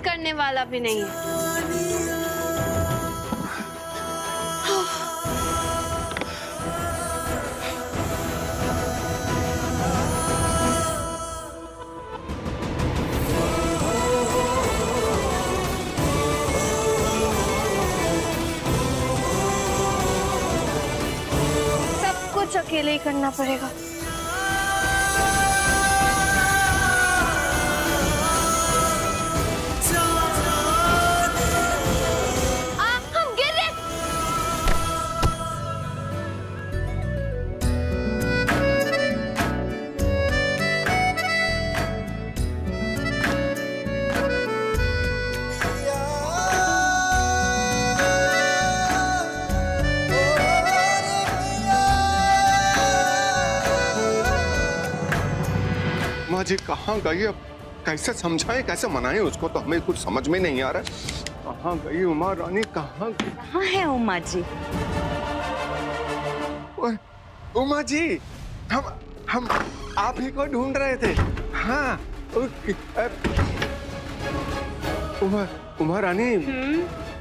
बात करने वाला भी नहीं है। सब कुछ अकेले ही करना पड़ेगा। माँ जी कहाँ गई? अब कैसे समझाएं, कैसे मनाएं उसको, तो हमें कुछ समझ में नहीं आ रहा। कहाँ गई उमा रानी? कहाँ है उमा जी? उमा जी, हम आप ही को ढूंढ रहे थे। हाँ उमा रानी,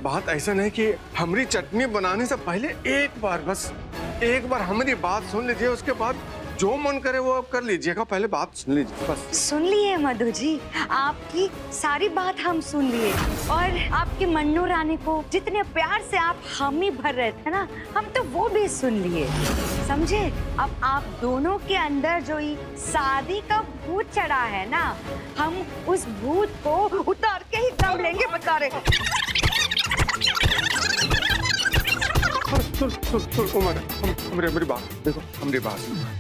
बात ऐसा नहीं कि हमारी चटनी बनाने से पहले एक बार हमारी बात सुन लीजिए, उसके बाद जो मन करे वो आप कर लीजिएगा। पहले बात सुन लीजिए बस। सुन लिए मधु जी, आपकी सारी बात हम सुन लिए, और आपकी मन्नू रानी को जितने प्यार से आप हामी भर रहे थे ना, हम तो वो भी सुन लिए, समझे? अब आप दोनों के अंदर जो ये शादी का भूत चढ़ा है ना, हम उस भूत को उतार के ही दम लेंगे, बता रहे। हमारी बात देखो, हमारी बात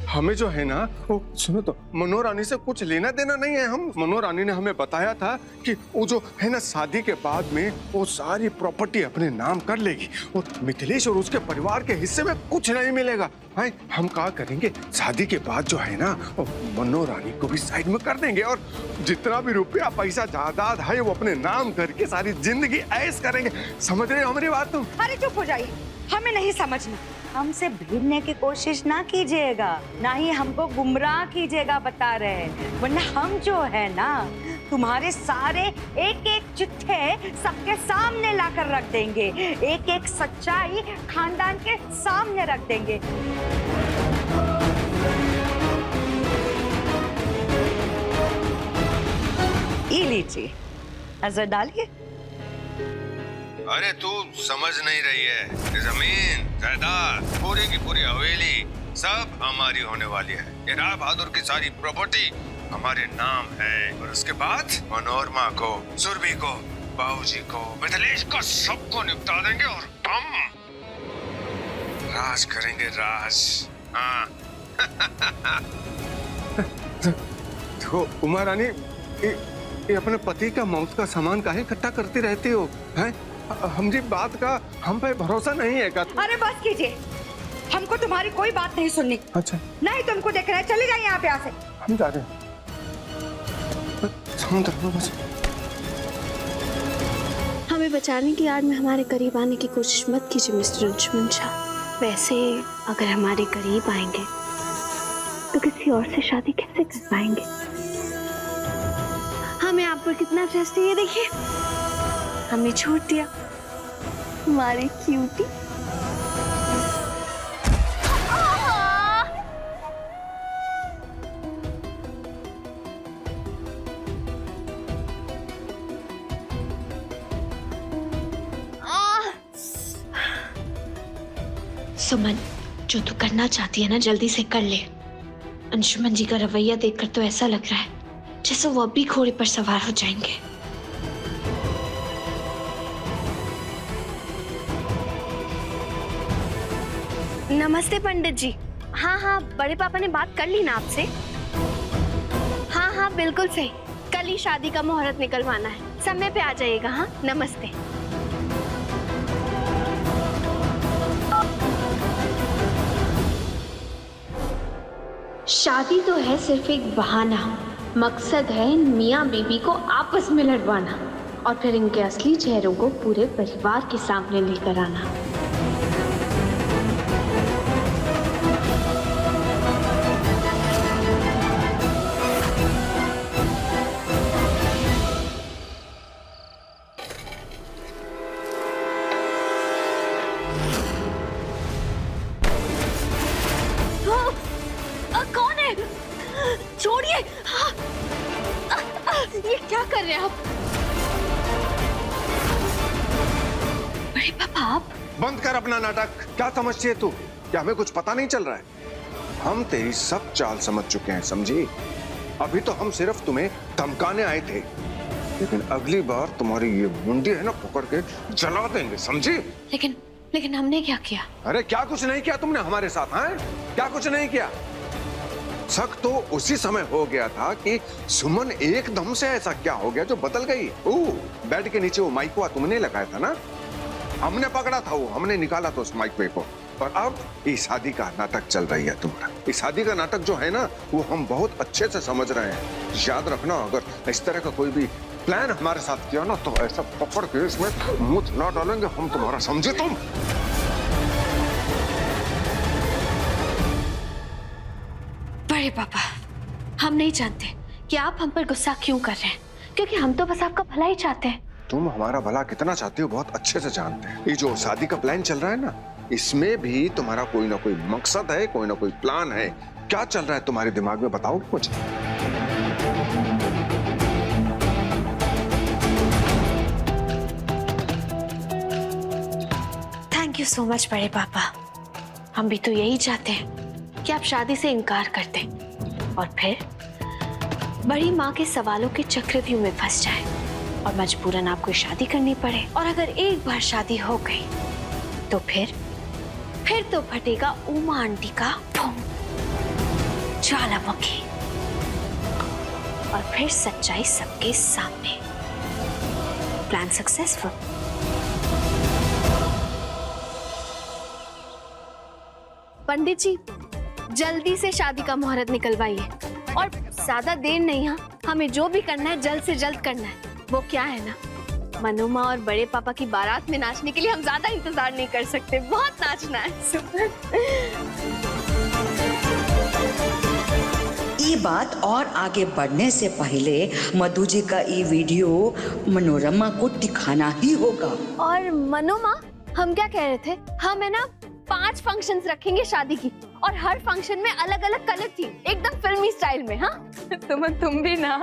हमें जो है ना, वो सुनो तो, मनो रानी से कुछ लेना देना नहीं है। हम मनो रानी ने हमें बताया था कि वो जो है ना, शादी के बाद में वो सारी प्रॉपर्टी अपने नाम कर लेगी, और मिथिलेश और उसके परिवार के हिस्से में कुछ नहीं मिलेगा। है हम क्या करेंगे, शादी के बाद जो है ना, वो मनो रानी को भी साइड में कर देंगे, और जितना भी रुपया पैसा जायदाद है वो अपने नाम करके सारी जिंदगी ऐश करेंगे। समझ रहे हो हमारी बात तुम? अरे चुप हो जाइए, हमें नहीं समझना। हमसे भिड़ने की कोशिश ना कीजिएगा, ना ही हमको गुमराह कीजिएगा, बता रहे हैं। वरना हम जो है ना, तुम्हारे सारे एक एक चिट्ठे सबके सामने लाकर रख देंगे, एक एक सच्चाई खानदान के सामने रख देंगे। ये लीजिए, नजर डालिए। अरे तू समझ नहीं रही है, जमीन जायदाद पूरी की पूरी हवेली सब हमारी होने वाली है। ये राय बहादुर की सारी प्रॉपर्टी हमारे नाम है, और उसके बाद मनोरमा को, सुरभि को, बाबूजी को, मिथिलेश को, सबको निपटा देंगे, और हम राज करेंगे, राज। हाँ। तो उमा रानी, ये अपने पति का मौत का सामान काहे इकट्ठा करती रहती हो? हैं? हमारी बात का हम पे भरोसा नहीं है क्या? अरे बस कीजिए, हमको तुम्हारी कोई बात नहीं सुननी। अच्छा, नहीं तुमको देख रहे हैं, चले जाइए यहाँ पे यहाँ से। हम जा रहे हैं। बस। हमें बचाने की आड़ में हमारे करीब आने की कोशिश मत कीजिए मिस्टर अंशुमन शाह। वैसे अगर हमारे करीब आएंगे तो किसी और से शादी कैसे कर पाएंगे? हमें आप पर कितना ट्रस्ट है, ये देखिए। हमने छोड़ दिया हमारी क्यूटी। सुमन, जो तू करना चाहती है ना, जल्दी से कर ले। अंशुमन जी का रवैया देखकर तो ऐसा लग रहा है जैसे वो अभी घोड़े पर सवार हो जाएंगे। नमस्ते पंडित जी। हाँ, बड़े पापा ने बात कर ली ना आपसे? हाँ, बिल्कुल सही। कल ही शादी का मुहूर्त निकलवाना है, समय पे आ जाइएगा। हाँ, नमस्ते। शादी तो है सिर्फ एक बहाना, मकसद है इन मियाँ बीबी को आपस में लड़वाना, और फिर इनके असली चेहरों को पूरे परिवार के सामने लेकर आना। ये क्या कर रहे हैं आप? बड़े पापा आप? बंद कर अपना नाटक। क्या समझती है तू? क्या हमें कुछ पता नहीं चल रहा है? हम तेरी सब चाल समझ चुके हैं, समझी? अभी तो हम सिर्फ तुम्हें धमकाने आए थे, लेकिन अगली बार तुम्हारी ये मुंडी है ना पकड़ के जला देंगे, समझी? लेकिन हमने क्या किया? अरे क्या कुछ नहीं किया तुमने हमारे साथ, हैं? क्या कुछ नहीं किया? शक तो उसी समय हो गया था कि सुमन एकदम से ऐसा क्या हो गया जो बदल गई। बेड के नीचे वो माइक तुमने लगाया था ना, हमने पकड़ा था, वो हमने निकाला था उस माइक को। और अब इस शादी का नाटक चल रही है तुम्हारा। इस शादी का नाटक जो है ना, वो हम बहुत अच्छे से समझ रहे हैं। याद रखना, अगर इस तरह का कोई भी प्लान हमारे साथ किया ना, तो ऐसा पकड़ के इसमें मुंह ना डालेंगे हम तुम्हारा, समझे तुम? बड़े पापा, हम नहीं जानते कि आप हम पर गुस्सा क्यों कर रहे हैं, क्योंकि हम तो बस आपका भला ही चाहते हैं। तुम हमारा भला कितना चाहती हो बहुत अच्छे से जानते हैं। ये जो शादी का प्लान चल रहा है ना, इसमें भी तुम्हारा कोई ना कोई मकसद है, कोई ना कोई प्लान है। क्या चल रहा है तुम्हारे दिमाग में, बताओ मुझे। थैंक यू सो मच बड़े पापा। हम भी तो यही चाहते हैं कि आप शादी से इनकार करते और फिर बड़ी माँ के सवालों के चक्रव्यूह में फंस जाए और मजबूरन आपको शादी करनी पड़े। और अगर एक बार शादी हो गई तो फिर तो फटेगा उमा आंटी का बूम, ज्वालामुखी, और फिर सच्चाई सबके सामने। Plan successful. पंडित जी, जल्दी से शादी का मुहूर्त निकलवाइए और ज्यादा देर नहीं। हाँ, हमें जो भी करना है जल्द से जल्द करना है। वो क्या है ना, मनोमा और बड़े पापा की बारात में नाचने के लिए हम ज्यादा इंतजार नहीं कर सकते। बहुत नाचना है। ये बात और आगे बढ़ने से पहले मधु जी का ये वीडियो मनोरमा को दिखाना ही होगा। और मनोमा, हम क्या कह रहे थे, हम है ना 5 फंक्शंस रखेंगे शादी की, और हर फंक्शन में अलग अलग कलर थीम, एकदम फिल्मी स्टाइल में। हाँ तुम भी ना।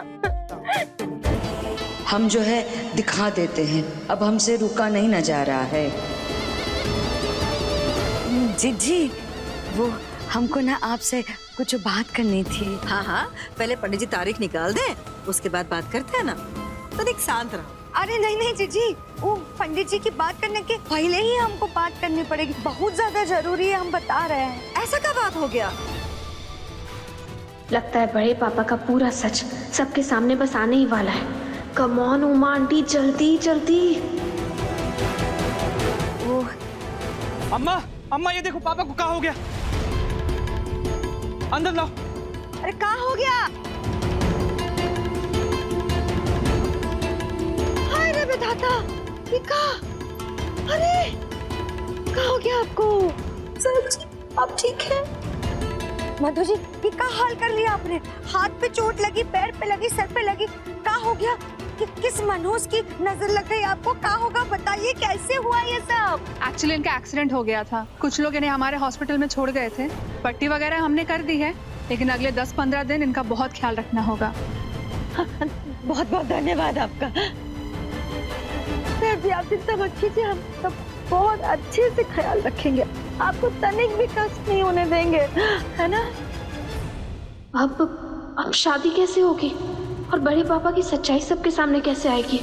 हम जो है दिखा देते हैं, अब हमसे रुका नहीं ना जा रहा है। जी, वो हमको ना आपसे कुछ बात करनी थी। हाँ, पहले पंडित जी तारीख निकाल दें, उसके बाद बात करते हैं ना। तो देख, शांत रहो। अरे नहीं जीजी, वो पंडित जी की बात करने के पहले ही हमको बात करनी पड़ेगी। बहुत ज्यादा जरूरी है, हम बता रहे हैं। ऐसा क्या बात हो गया? लगता है बड़े पापा का पूरा सच सबके सामने बस आने ही वाला है। कम ऑन उमा आंटी, जल्दी जल्दी। अम्मा ये देखो, पापा को क्या हो गया? अंदर लाओ। अरे क्या हो गया? हाय रे विधाता, ये क्या? अरे क्या हो गया आपको? सच आप ठीक है? मधु जी, ये क्या हाल कर लिया आपने? हाथ पे चोट लगी, पैर पे लगी, सर पे लगी, क्या हो गया? किस मनहूस की नजर लग गई आपको? क्या होगा बताइए, कैसे हुआ ये सब? एक्चुअली इनका एक्सीडेंट हो गया था। कुछ लोग इन्हें हमारे हॉस्पिटल में छोड़ गए थे। पट्टी वगैरह हमने कर दी है, लेकिन अगले 10-15 दिन इनका बहुत ख्याल रखना होगा। बहुत बहुत धन्यवाद आपका। फिर भी आप चिंता मत कीजिए, हम सब बहुत अच्छे से ख्याल रखेंगे। आपको तनिक भी कष्ट नहीं होने देंगे, है ना? अब शादी कैसे होगी और बड़े पापा की सच्चाई सबके सामने कैसे आएगी?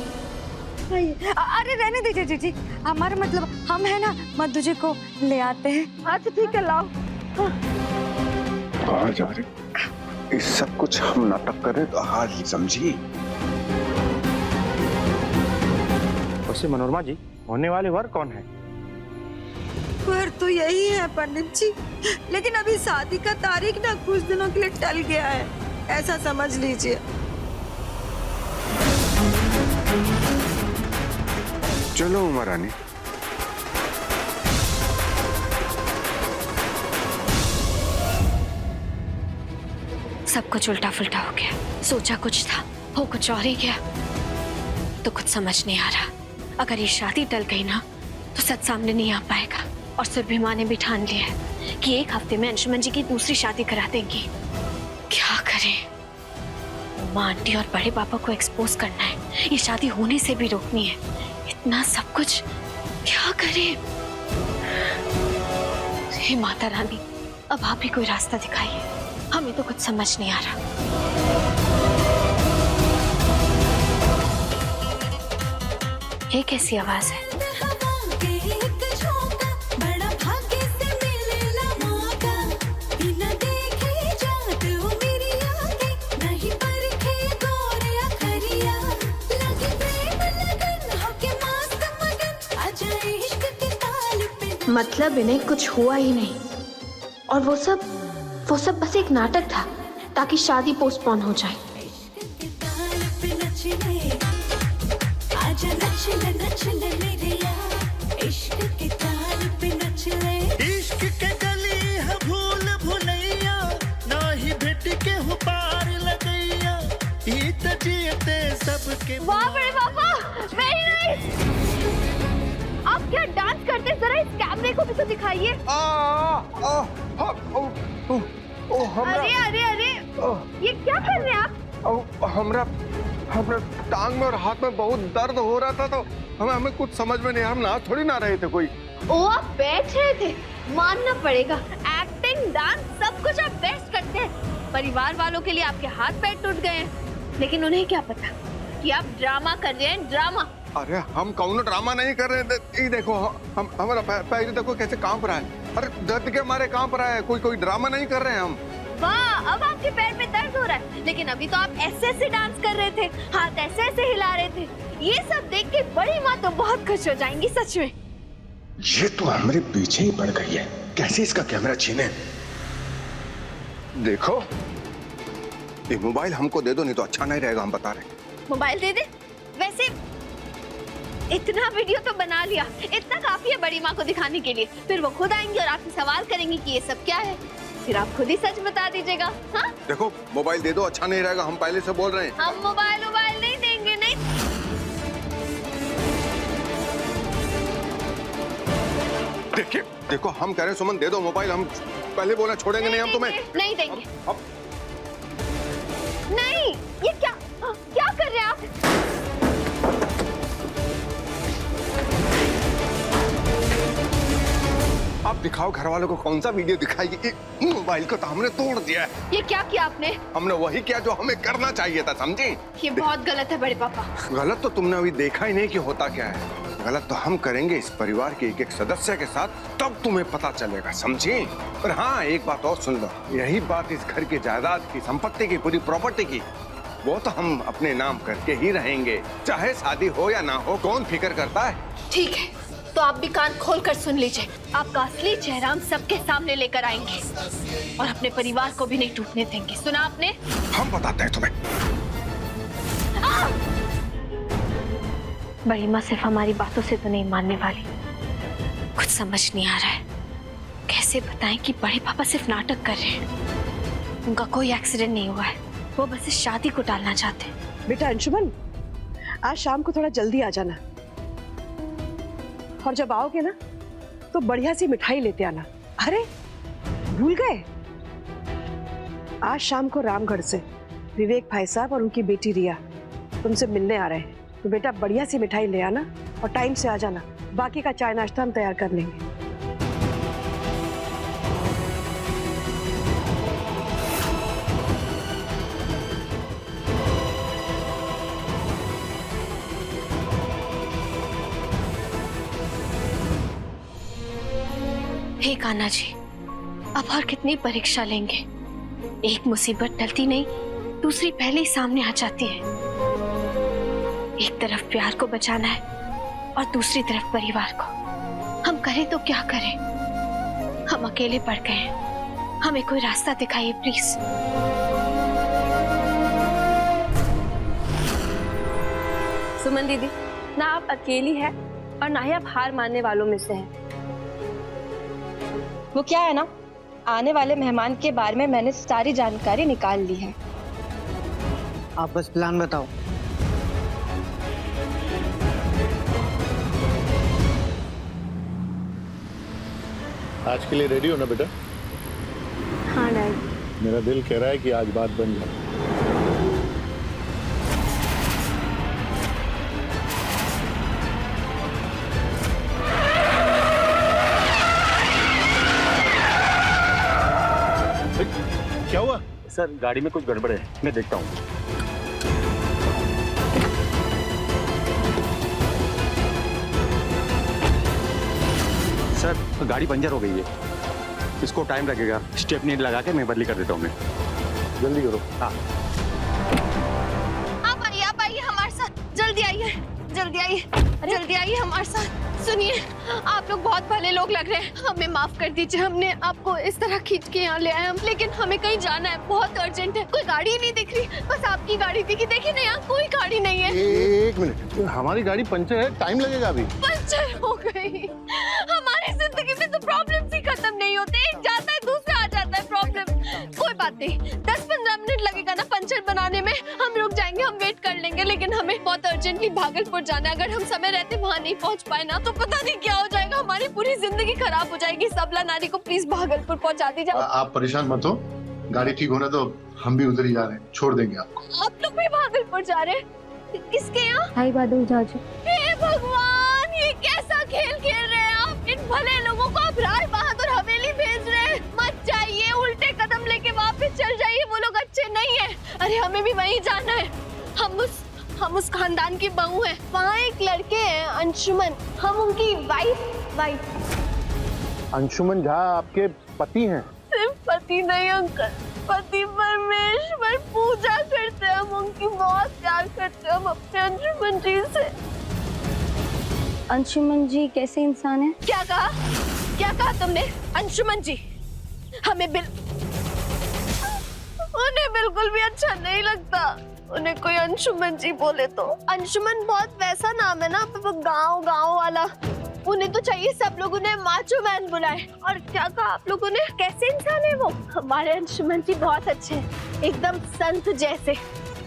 अरे रहने दीजिए जीजी, हमारा मतलब हम है ना मधु जी को ले आते हैं। अच्छा ठीक है, लाओ। कहाँ जा रही? इस सब कुछ हम नाटक करें तो हाल ही समझी। वैसे मनोरमा जी, होने वाले वर कौन है? फिर तो यही है पंडित जी, लेकिन अभी शादी का तारीख ना कुछ दिनों के लिए टल गया है, ऐसा समझ लीजिए। चलो उमा रानी। सब कुछ उल्टा फुल्टा हो गया। सोचा कुछ था, हो कुछ और ही गया। तो कुछ समझ नहीं आ रहा। अगर ये शादी टल गई ना, तो सच सामने नहीं आ पाएगा। और सुरभि माँ ने भी ठान लिया है कि 1 हफ्ते में अंशुमन जी की दूसरी शादी करा देंगी। क्या करें? माँ आंटी और बड़े पापा को एक्सपोज करना है, ये शादी होने से भी रोकनी है। इतना सब कुछ क्या करें? हे माता रानी, अब आप ही कोई रास्ता दिखाइए, हमें तो कुछ समझ नहीं आ रहा। ये कैसी आवाज है? मतलब इन्हें कुछ हुआ ही नहीं और वो सब बस एक नाटक था ताकि शादी पोस्टपोन हो जाए। इश्क के गली है भूल भुलैया, ना ही भेट के हो पार लगैया, ईत जीते सबके। वाह बड़े पापा, वेरी नाइस। आप क्या डांस करते हैं, जरा इस कैमरे को भी तो दिखाइए। अरे अरे अरे, ये क्या कर रहे हैं आप? हमरा टांग में और हाथ में बहुत दर्द हो रहा था, तो हमें कुछ समझ में नहीं, हम ना थोड़ी ना रहे थे कोई। ओ, आप बैठ रहे थे, मानना पड़ेगा। एक्टिंग, डांस, सब कुछ आप बेस्ट करते हैं। परिवार वालों के लिए आपके हाथ पैर टूट गए हैं, लेकिन उन्हें क्या पता कि आप ड्रामा कर रहे हैं, ड्रामा। अरे हम कौन ड्रामा नहीं कर रहे थे, ये देखो हम हमारा पैर देखो कैसे कांप रहा है। अरे दर्द के मारे कांप रहा है, कोई ड्रामा नहीं कर रहे हैं हम। वाह, अब आपके पैर में दर्द हो रहा है, लेकिन अभी तो आप ऐसे ऐसे डांस कर रहे थे, हाथ ऐसे ऐसे हिला रहे थे। ये सब देख के बड़ी माँ तो बहुत खुश हो जाएंगी, सच में। ये तो हमारे पीछे ही पड़ गई है, कैसे इसका कैमरा छीने। देखो, ये मोबाइल हमको दे दो, नहीं तो अच्छा नहीं रहेगा, हम बता रहे। मोबाइल दे दे? वैसे इतना वीडियो तो बना लिया, इतना काफी है बड़ी माँ को दिखाने के लिए। फिर वो खुद आएंगी और आपसे सवाल करेंगी कि ये सब क्या है, फिर आप खुद ही सच बता दीजिएगा। हाँ? देखो मोबाइल दे दो, अच्छा नहीं रहेगा, हम पहले से बोल रहे हैं। हम मोबाइल नहीं देंगे, नहीं। देखिए देखो, हम कह रहे हैं सुमन दे दो मोबाइल, हम पहले बोला छोड़ेंगे नहीं हम तुम्हें। नहीं देंगे। अब नहीं, ये क्या कर रहे हैं आप? आप दिखाओ घर वालों को, कौन सा वीडियो दिखाएगी। मोबाइल को तो हमने तोड़ दिया है। ये क्या किया आपने? हमने वही किया जो हमें करना चाहिए था, समझी? ये बहुत गलत है बड़े पापा। गलत तो तुमने अभी देखा ही नहीं कि होता क्या है। गलत तो हम करेंगे इस परिवार के एक एक सदस्य के साथ, तब तुम्हें पता चलेगा, समझी? और हाँ, एक बात और सुन लो, यही बात इस घर की जायदाद की, संपत्ति की, पूरी प्रॉपर्टी की, वो तो हम अपने नाम करके ही रहेंगे, चाहे शादी हो या ना हो, कौन फिक्र करता है। ठीक है, तो आप भी कान खोल कर सुन लीजिए, आपका असली चेहरा हम सबके सामने लेकर आएंगे और अपने परिवार को भी नहीं टूटने देंगे। सुना आपने? हम बताते हैं तुम्हें। बड़ी माँ सिर्फ हमारी बातों से तो नहीं मानने वाली। कुछ समझ नहीं आ रहा है, कैसे बताएं कि बड़े पापा सिर्फ नाटक कर रहे हैं। उनका कोई एक्सीडेंट नहीं हुआ है, वो बस इस शादी को टालना चाहते हैं। बेटा अंशुमन, आज शाम को थोड़ा जल्दी आ जाना, और जब आओगे ना तो बढ़िया सी मिठाई लेते आना। अरे भूल गए, आज शाम को रामगढ़ से विवेक भाई साहब और उनकी बेटी रिया तुमसे मिलने आ रहे हैं, तो बेटा बढ़िया सी मिठाई ले आना और टाइम से आ जाना। बाकी का चाय नाश्ता हम तैयार कर लेंगे। हे कान्हा जी, अब और कितनी परीक्षा लेंगे? एक मुसीबत टलती नहीं, दूसरी पहले ही सामने आ जाती है। एक तरफ प्यार को बचाना है और दूसरी तरफ परिवार को। हम करें तो क्या करें? हम अकेले पड़ गए हैं, हमें कोई रास्ता दिखाइए प्लीज। सुमन दीदी, ना आप अकेली हैं और ना ही आप हार मानने वालों में से हैं। वो क्या है ना, आने वाले मेहमान के बारे में मैंने सारी जानकारी निकाल ली है। आप बस प्लान बताओ। आज के लिए रेडी हो ना बेटा? हाँ डैड। मेरा दिल कह रहा है कि आज बात बन जाए। सर गाड़ी में कुछ गड़बड़ है, मैं देखता हूँ। सर गाड़ी पंचर हो गई है, इसको टाइम लगेगा। स्टेपनी लगा के मैं बदली कर देता हूँ। मैं जल्दी करो। हाँ आप आइए हमारे साथ, जल्दी आइए, जल्दी आइए, जल्दी आइए हमारे साथ। सुनिए, आप लोग बहुत भले लोग लग रहे हैं, हमें माफ कर दीजिए, हमने आपको इस तरह खींच के यहाँ ले आए हम, लेकिन हमें कहीं जाना है, बहुत अर्जेंट है। कोई गाड़ी ही नहीं दिख रही, बस आपकी गाड़ी दिखी। देखिए ना, यहाँ कोई गाड़ी नहीं है। एक मिनट, हमारी गाड़ी पंचर है, टाइम लगेगा अभी। पंचर हो गई। हमारी जिंदगी में तो प्रॉब्लम ही खत्म नहीं होते, एक जाता है दूसरा आ जाता है प्रॉब्लम। कोई बात नहीं, 10-15 मिनट लगेगा ना पंचर बनाने में, हम रुक जाएंगे, हम वेट कर लेंगे। लेकिन हमें बहुत अर्जेंटली भागलपुर जाना है, अगर हम समय रहते वहाँ नहीं पहुँच पाए ना तो पता नहीं क्या हो जाएगा, हमारी पूरी जिंदगी खराब हो जाएगी। सबला नारी को प्लीज भागलपुर पहुँचा दीजिए। आप परेशान मत हो, गाड़ी ठीक होना तो हम भी उधर ही जा रहे हैं, छोड़ देंगे आपको। आप लोग भी भागलपुर जा रहे हैं? किसके यहाँ? हाय बादल जाजू। हे भगवान, ये कैसा खेल खेल रहे हैं आप? इन भले लोगों को आप राय बहादुर हवेली भेज रहे हैं। मत जाइए, उल्टे कदम लेके वापस चल जाइए, वो लोग अच्छे नहीं है। अरे हमें भी वहीं जाना है, हम उस खानदान की बहू हैं। वहाँ एक लड़के हैं अंशुमन, हम उनकी वाइफ। अंशुमन झा आपके पति हैं? सिर्फ पति नहीं अंकल, पति परमेश्वर, पूजा करते हैं हम, उनकी बहुत प्यार करते हैं हम अपने अंशुमन जी से। अंशुमन जी कैसे इंसान है? क्या कहा तुमने? अंशुमन जी उन्हें बिल्कुल भी अच्छा नहीं लगता। उन्हें कोई अंशुमन जी बोले तो, अंशुमन बहुत वैसा नाम है ना, गाँव वाला। उन्हें तो चाहिए सब लोग उन्हें माचो मैन बुलाए। और क्या कहा आप लोगों ने? कैसे इंसान है वो? हमारे अंशुमन जी बहुत अच्छे हैं, एकदम संत जैसे।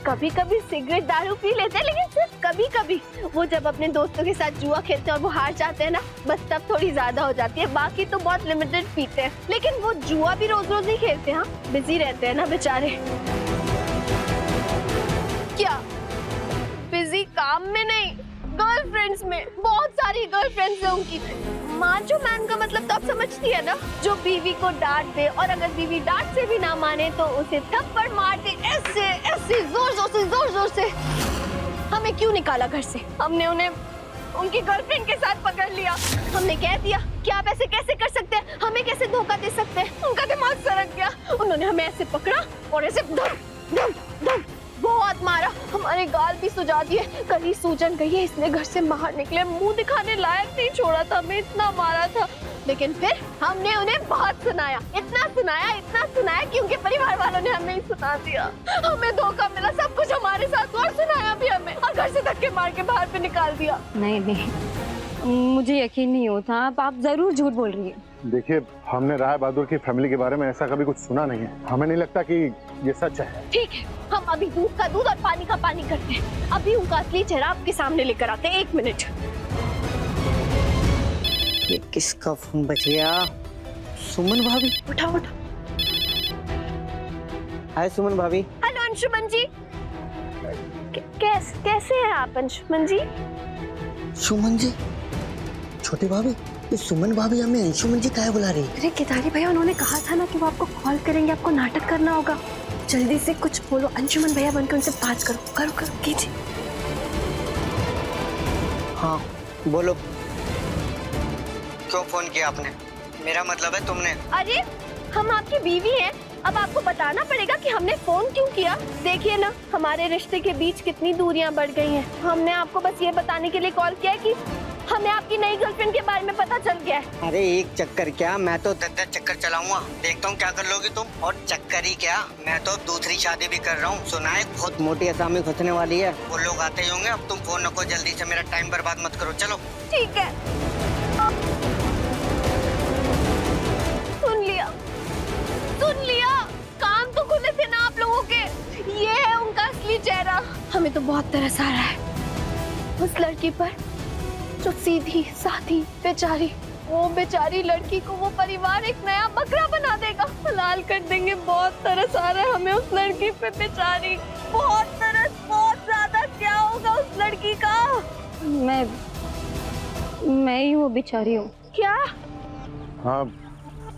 कभी कभी सिगरेट दारू पी लेते हैं, लेकिन सिर्फ कभी कभी। वो जब अपने दोस्तों के साथ जुआ खेलते हैं और वो हार जाते हैं ना, बस तब थोड़ी ज्यादा हो जाती है, बाकी तो बहुत लिमिटेड पीते हैं। लेकिन वो जुआ भी रोज रोज नहीं खेलते, हाँ बिजी रहते हैं ना बेचारे। क्या बिजी? काम में नहीं, गर्लफ्रेंड्स में। बहुत सारी गर्लफ्रेंड्स हैं उनकी। माचो मैन का मतलब तो आप समझती है ना, जो बीवी को डांट दे और अगर बीवी डांट से भी ना माने तो उसे थप्पड़ मार दे, ऐसे जोर से। हमें क्यों निकाला घर से? हमने उन्हें उनकी गर्लफ्रेंड के साथ पकड़ लिया। हमने कह दिया कि आप ऐसे कैसे कर सकते हैं, हमें कैसे धोखा दे सकते हैं। उनका दिमाग सरक गया, उन्होंने हमें ऐसे पकड़ा और ऐसे धम बहुत मारा, हमारे गाल भी सुजा दिए। कल ही सूजन गई है, इसने घर से बाहर निकले मुंह दिखाने लायक नहीं छोड़ा था, हमें इतना मारा था। लेकिन फिर हमने उन्हें बहुत सुनाया, इतना सुनाया कि उनके परिवार वालों ने हमें ही सुना दिया। हमें धोखा मिला, सब कुछ हमारे साथ और सुनाया भी हमें, और घर से धक्के मार के बाहर पे निकाल दिया। नहीं, मुझे यकीन नहीं होता, आप जरूर झूठ बोल रही है। देखिए, हमने राय बहादुर की फैमिली के बारे में ऐसा कभी कुछ सुना नहीं है, हमें नहीं लगता कि ये सच है। ठीक है, हम अभी दूध का दूध और पानी का पानी करते हैं। अभी उनका असली चेहरा आपके सामने लेकर आते हैं। 1 मिनट। ये किसका फोन बज गया? सुमन भाभी। उठाओ। हाय सुमन भाभी। हेलो अंशुमन जी, कैसे हैं आप अंशुमन जी? सुमन जी? छोटी भाभी, ये सुमन भाभी हमें अंशुमन जी काहे बुला रही है? अरे केदारी भैया, उन्होंने कहा था ना कि वो आपको कॉल करेंगे, आपको नाटक करना होगा। जल्दी से कुछ बोलो, अंशुमन भैया बनकर उनसे बात करो कीजिए। हाँ बोलो, क्यों फोन किया आपने? मेरा मतलब है तुमने। अरे हम आपकी बीवी हैं, अब आपको बताना पड़ेगा कि हमने फोन क्यों किया। देखिए ना, हमारे रिश्ते के बीच कितनी दूरियां बढ़ गई हैं। हमने आपको बस ये बताने के लिए कॉल किया है कि हमें आपकी नई गर्लफ्रेंड के बारे में पता चल गया है। अरे एक चक्कर क्या, मैं तो 10-10 चक्कर चलाऊंगा, देखता हूँ क्या कर लोगी तुम। और चक्कर ही क्या, मैं तो दूसरी शादी भी कर रहा हूँ। सुना है बहुत मोटी असामी खुसने वाली है, वो लोग आते ही होंगे। अब तुम फोन रखो जल्दी से, मेरा टाइम बर्बाद मत करो, चलो। ठीक है। सुन लिया, कान तो खुले थे ना आप लोगों के। ये है उनका असली चेहरा। हमें तो बहुत तरस आ रहा है उस लड़की पर, जो सीधी साधी बेचारी, वो बेचारी लड़की को वो परिवार एक नया बकरा बना देगा, हलाल कर देंगे। बहुत तरस आ रहा है हमें उस लड़की पे, बेचारी बहुत तरस, बहुत ज्यादा। क्या होगा उस लड़की का? मैं ही वो बेचारी हूँ। क्या? हाँ,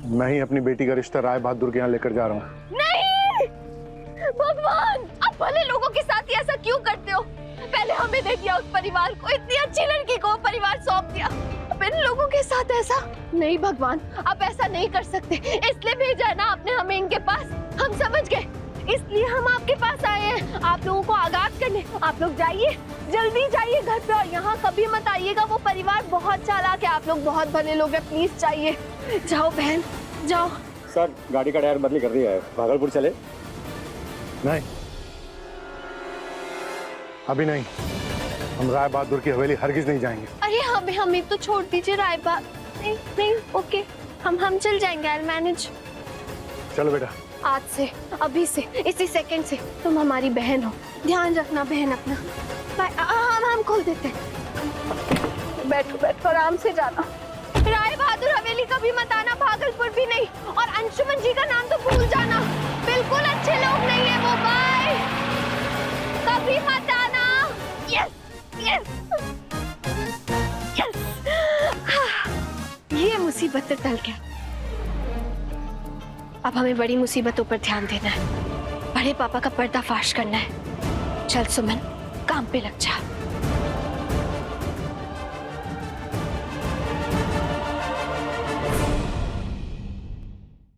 मैं ही अपनी बेटी का रिश्ता राय बहादुर के यहाँ लेकर जा रहा हूँ। नहीं, दिया उस परिवार को, इतनी अच्छी लड़की को परिवार सौंप दिया। अब इन लोगों के साथ ऐसा नहीं भगवान, आप ऐसा नहीं कर सकते। इसलिए भेजा है ना आपने हमें इनके पास, हम समझ गए, इसलिए हम आपके पास आए हैं आप लोगों को आगाज करने। आप लोग जाइए, जल्दी जाइए घर पे, और यहाँ कभी मत आइएगा। वो परिवार बहुत चालाक है, आप लोग बहुत भले लोग हैं, प्लीज जाइए। जाओ बहन जाओ। सर गाड़ी का टायर बदली कर दिया है, भागलपुर चले? नहीं, अभी नहीं। हम राय बहादुर की हवेली हरगिज नहीं जाएंगे। अरे हमें तो छोड़ दीजिए राय बात। नहीं ओके, हम चल जाएंगे, आई मैनेज। चलो बेटा। आज से, अभी से, इसी सेकंड से तुम हमारी बहन हो, ध्यान रखना बहन अपना। बाय। हम खोल देते हैं। बैठो आराम से जाना। राय बहादुर हवेली कभी मत आना, भागलपुर भी नहीं, और अंशुमन जी का नाम तो भूल जाना, बिल्कुल अच्छे लोग नहीं है वो। बाय, कभी मत आना। यस यस यस, ये मुसीबत टल गया। अब हमें बड़ी मुसीबतों पर ध्यान देना है, बड़े पापा का पर्दाफाश करना है। चल सुमन, काम पे लग जा।